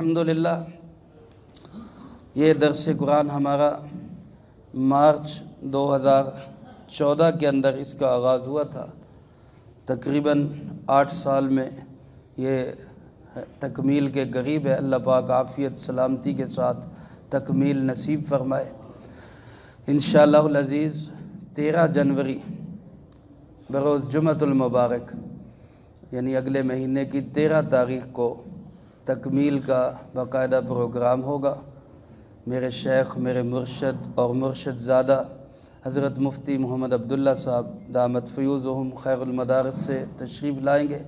الحمدللہ یہ درس قرآن ہمارا مارچ 2014 کے اندر اس کا آغاز ہوا تھا۔ تقریباً 8 سال میں یہ تکمیل کے قریب ہے۔ اللہ پاک عافیت سلامتی کے ساتھ تکمیل نصیب فرمائے۔ انشاءاللہ العزیز 13 جنوری بروز جمعۃ المبارک یعنی اگلے مہینے کی 13 تاریخ کو تکمیل کا باقاعدہ پروگرام ہوگا۔ میرے شیخ، میرے مرشد اور مرشد زادہ حضرت مفتی محمد عبداللہ صاحب دامت فیوزہم خیر المدارس سے تشریف لائیں گے۔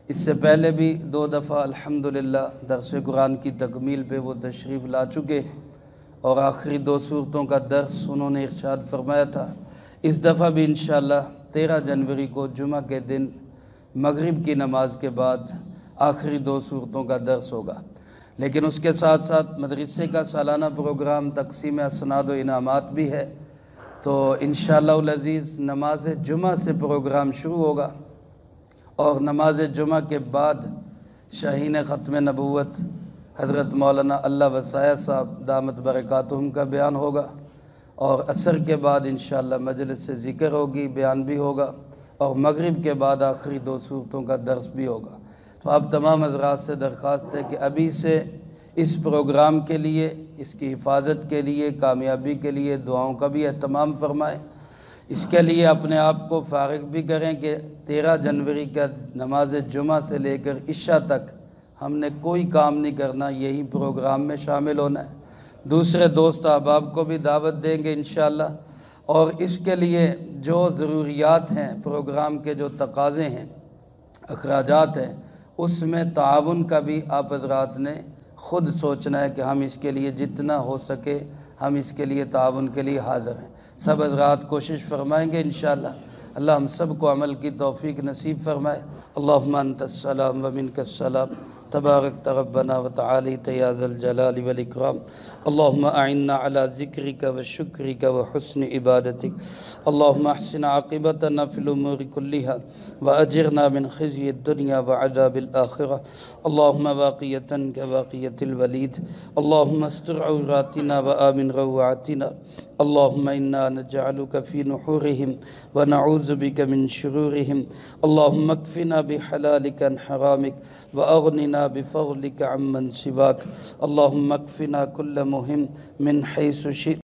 اس سے پہلے بھی 2 دفعہ الحمدللہ درس قرآن کی تکمیل پہ وہ تشریف لا چکے اور آخری 2 صورتوں کا درس انہوں نے ارشاد فرمایا تھا۔ اس دفعہ بھی انشاءاللہ 13 جنوری کو جمعہ کے دن مغرب کی نماز کے بعد آخری 2 صورتوں کا درس ہوگا۔ لیکن اس کے ساتھ ساتھ مدرسے کا سالانہ پروگرام تقسیم اسناد و انعامات بھی ہے، تو انشاءاللہ العزیز نماز جمعہ سے پروگرام شروع ہوگا اور نماز جمعہ کے بعد شاہین ختم نبوت حضرت مولانا اللہ وسایہ صاحب دامت برکاتہم کا بیان ہوگا اور عصر کے بعد انشاءاللہ مجلس سے ذکر ہوگی، بیان بھی ہوگا اور مغرب کے بعد آخری 2 صورتوں کا درس بھی ہوگا۔ تو آپ تمام حضرات سے درخواست ہے کہ ابھی سے اس پروگرام کے لیے، اس کی حفاظت کے لیے، کامیابی کے لیے دعاؤں کا بھی اہتمام فرمائیں۔ اس کے لیے اپنے آپ کو فارغ بھی کریں کہ 13 جنوری کا نماز جمعہ سے لے کر عشاء تک ہم نے کوئی کام نہیں کرنا، یہی پروگرام میں شامل ہونا ہے۔ دوسرے دوست احباب کو بھی دعوت دیں گے انشاءاللہ، اور اس کے لیے جو ضروریات ہیں، پروگرام کے جو تقاضے ہیں، اخراجات ہیں، اس میں تعاون کا بھی آپ حضرات نے خود سوچنا ہے کہ ہم اس کے لیے جتنا ہو سکے ہم اس کے لیے تعاون کے لیے حاضر ہیں۔ سب حضرات کوشش فرمائیں گے انشاءاللہ۔ اللہ ہم سب کو عمل کی توفیق نصیب فرمائے۔ اللہم انت السلام و منک السلام تبارک ربنا و تعالیت یا ذا الجلال والاکرام۔ اللہم اعنا علی ذکرک و شکرک و حسن عبادتک۔ اللہم احسن عاقبتنا فی الامور کلہا واجرنا من خزی الدنیا وعذاب الآخرہ۔ اللہم واقیتا کواقیت الولید۔ اللہم استر عوراتنا وآمن روعاتنا۔ اللہم انا نجعلک فی نحورہم ونعوذ بک من شرورہم۔ اللہم اکفنا بحلالک عن حرامک واغننا بفضلک عمن سواک۔ اللہم اکفنا کل مہم من حیث شئت۔